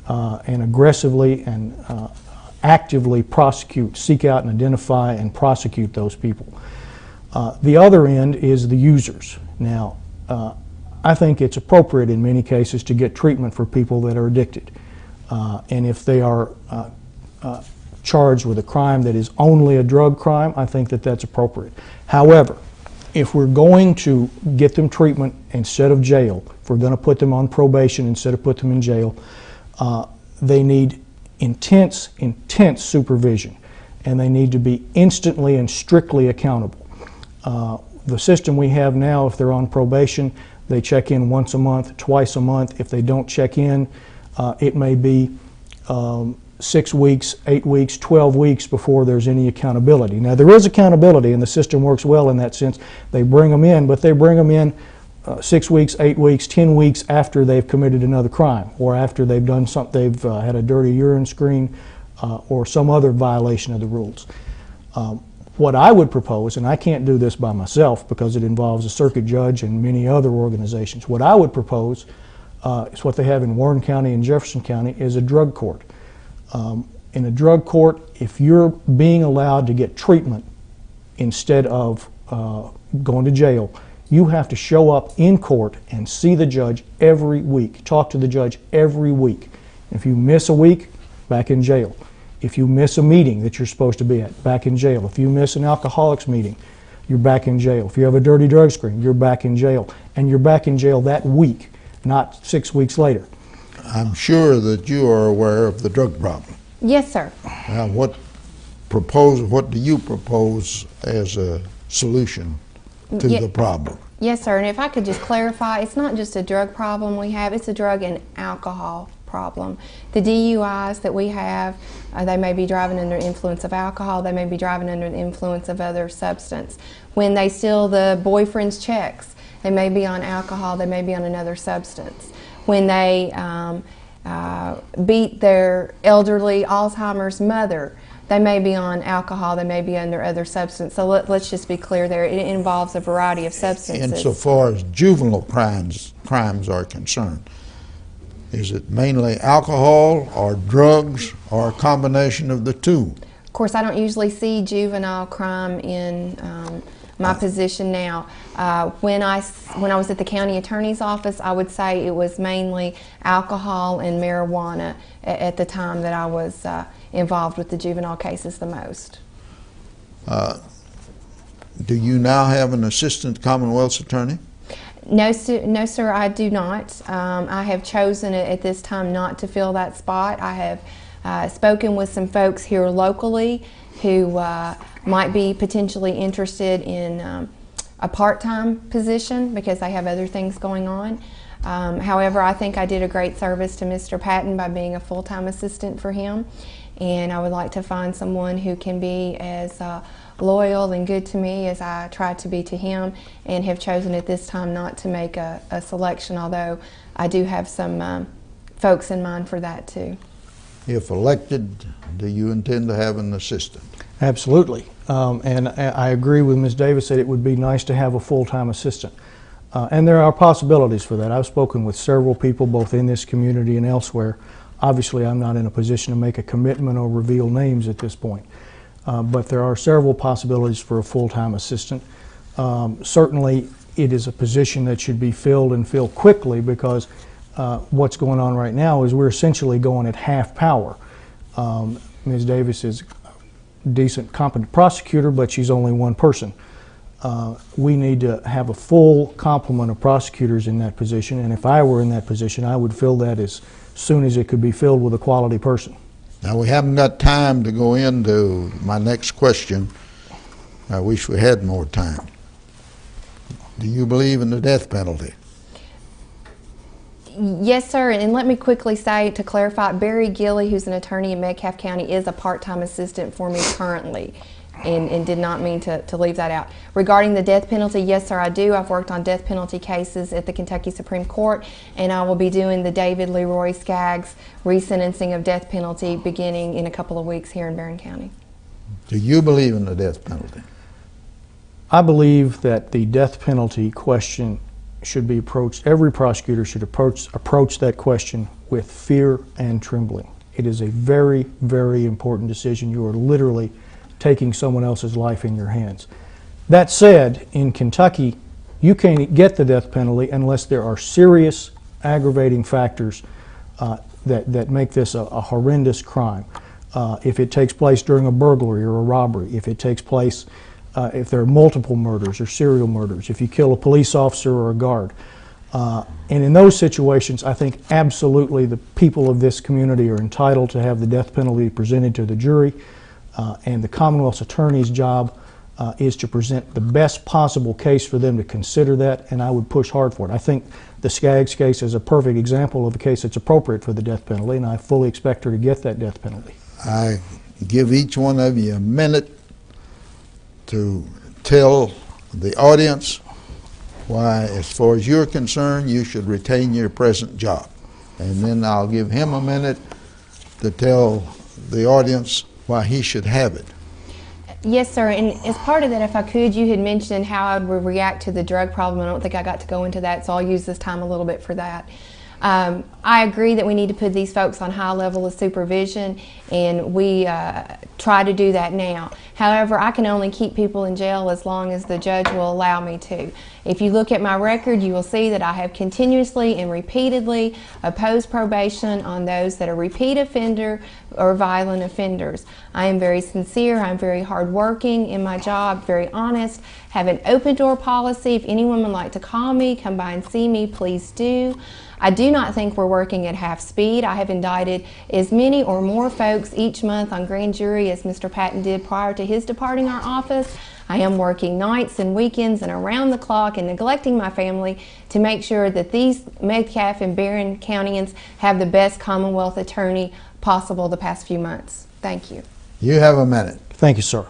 and aggressively and actively prosecute, seek out and identify and prosecute those people. The other end is the users. Now, I think it's appropriate in many cases to get treatment for people that are addicted. And if they are charged with a crime that is only a drug crime, I think that that's appropriate. However, if we're going to get them treatment instead of jail, if we're going to put them on probation instead of put them in jail, they need intense supervision, and they need to be instantly and strictly accountable. The system we have now, if they're on probation, they check in once a month, twice a month. If they don't check in, it may be 6 weeks, 8 weeks, 12 weeks before there's any accountability. Now there is accountability, and the system works well in that sense. They bring them in, but they bring them in 6 weeks, 8 weeks, 10 weeks after they've committed another crime, or after they've done something, they've had a dirty urine screen, or some other violation of the rules. What I would propose, and I can't do this by myself because it involves a circuit judge and many other organizations, what I would propose is what they have in Warren County and Jefferson County, is a drug court. In a drug court, if you're being allowed to get treatment instead of going to jail, you have to show up in court and see the judge every week, talk to the judge every week. If you miss a week, back in jail. If you miss a meeting that you're supposed to be at, back in jail. If you miss an alcoholics meeting, you're back in jail. If you have a dirty drug screen, you're back in jail. And you're back in jail that week, not 6 weeks later. I'm sure that you are aware of the drug problem. Yes, sir. Now, what do you propose as a solution to the problem? Yes, sir. And if I could just clarify, it's not just a drug problem we have, it's a drug and alcohol problem. The DUIs that we have, they may be driving under the influence of alcohol, they may be driving under the influence of other substance. When they steal the boyfriend's checks, they may be on alcohol, they may be on another substance. When they beat their elderly Alzheimer's mother, they may be on alcohol, they may be under other substance. So let's just be clear there, it involves a variety of substances. Insofar as juvenile crimes are concerned, is it mainly alcohol or drugs or a combination of the two? Of course, I don't usually see juvenile crime in my position now. When I was at the county attorney's office, I would say it was mainly alcohol and marijuana at the time that I was involved with the juvenile cases the most. Do you now have an assistant Commonwealth's attorney? No, sir, I do not. I have chosen at this time not to fill that spot. I have spoken with some folks here locally who might be potentially interested in a part-time position because they have other things going on. However, I think I did a great service to Mr. Patton by being a full-time assistant for him, and I would like to find someone who can be as loyal and good to me as I tried to be to him, and have chosen at this time not to make a selection, although I do have some folks in mind for that too. If elected, do you intend to have an assistant? Absolutely. And I agree with Ms. Davis that it would be nice to have a full-time assistant. And there are possibilities for that. I've spoken with several people both in this community and elsewhere. Obviously, I'm not in a position to make a commitment or reveal names at this point. But there are several possibilities for a full-time assistant. Certainly, it is a position that should be filled and filled quickly because what's going on right now is we're essentially going at half power. Ms. Davis is a decent, competent prosecutor, but she's only one person. We need to have a full complement of prosecutors in that position, and if I were in that position, I would fill that as soon as it could be filled with a quality person. Now, we haven't got time to go into my next question. I wish we had more time. Do you believe in the death penalty? Yes, sir, and let me quickly say, to clarify, Barry Gilley, who's an attorney in Metcalfe County, is a part-time assistant for me currently, and did not mean to leave that out. Regarding the death penalty, yes, sir, I do. I've worked on death penalty cases at the Kentucky Supreme Court, and I will be doing the David Leroy Skaggs resentencing of death penalty beginning in a couple of weeks here in Barren County. Do you believe in the death penalty? I believe that the death penalty question should be approached, every prosecutor should approach that question with fear and trembling. It is a very, very important decision. You are literally taking someone else's life in your hands. That said, in Kentucky, you can't get the death penalty unless there are serious aggravating factors that make this a horrendous crime. If it takes place during a burglary or a robbery, if it takes place if there are multiple murders or serial murders, if you kill a police officer or a guard. And in those situations, I think absolutely the people of this community are entitled to have the death penalty presented to the jury, and the Commonwealth's attorney's job is to present the best possible case for them to consider that, and I would push hard for it. I think the Skaggs case is a perfect example of a case that's appropriate for the death penalty, and I fully expect her to get that death penalty. I give each one of you a minute to tell the audience why, as far as you're concerned, you should retain your present job. And then I'll give him a minute to tell the audience why he should have it. Yes, sir, and as part of that, if I could, you had mentioned how I would react to the drug problem. I don't think I got to go into that, so I'll use this time a little bit for that. I agree that we need to put these folks on high level of supervision, and we try to do that now. However, I can only keep people in jail as long as the judge will allow me to. If you look at my record, you will see that I have continuously and repeatedly opposed probation on those that are repeat offender or violent offenders. I am very sincere, I'm very hardworking in my job, very honest, have an open door policy. If anyone would like to call me, come by and see me, please do. I do not think we're working at half speed. I have indicted as many or more folks each month on grand jury as Mr. Patton did prior to his departing our office. I am working nights and weekends and around the clock and neglecting my family to make sure that these Metcalfe and Barren Countyans have the best Commonwealth attorney possible the past few months. Thank you. You have a minute. Thank you, sir.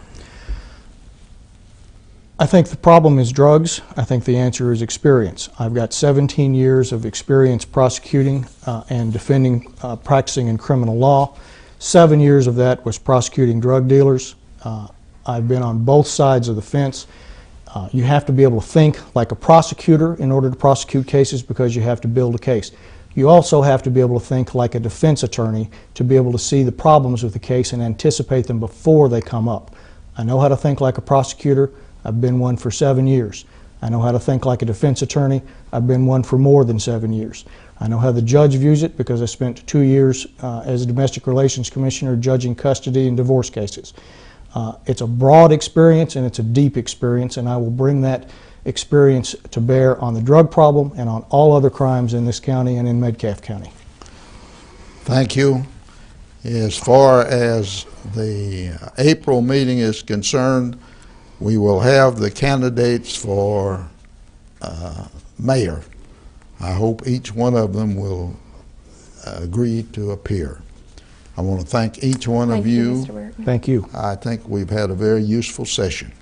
I think the problem is drugs. I think the answer is experience. I've got 17 years of experience prosecuting and defending, practicing in criminal law. 7 years of that was prosecuting drug dealers. I've been on both sides of the fence. You have to be able to think like a prosecutor in order to prosecute cases because you have to build a case. You also have to be able to think like a defense attorney to be able to see the problems with the case and anticipate them before they come up. I know how to think like a prosecutor. I've been one for 7 years. I know how to think like a defense attorney. I've been one for more than 7 years. I know how the judge views it because I spent 2 years as a domestic relations commissioner judging custody and divorce cases. It's a broad experience and it's a deep experience, and I will bring that experience to bear on the drug problem and on all other crimes in this county and in Metcalfe County. Thank you. As far as the April meeting is concerned, we will have the candidates for mayor. I hope each one of them will agree to appear. I want to thank each one of you. Mr. Barrickman. Thank you. I think we've had a very useful session.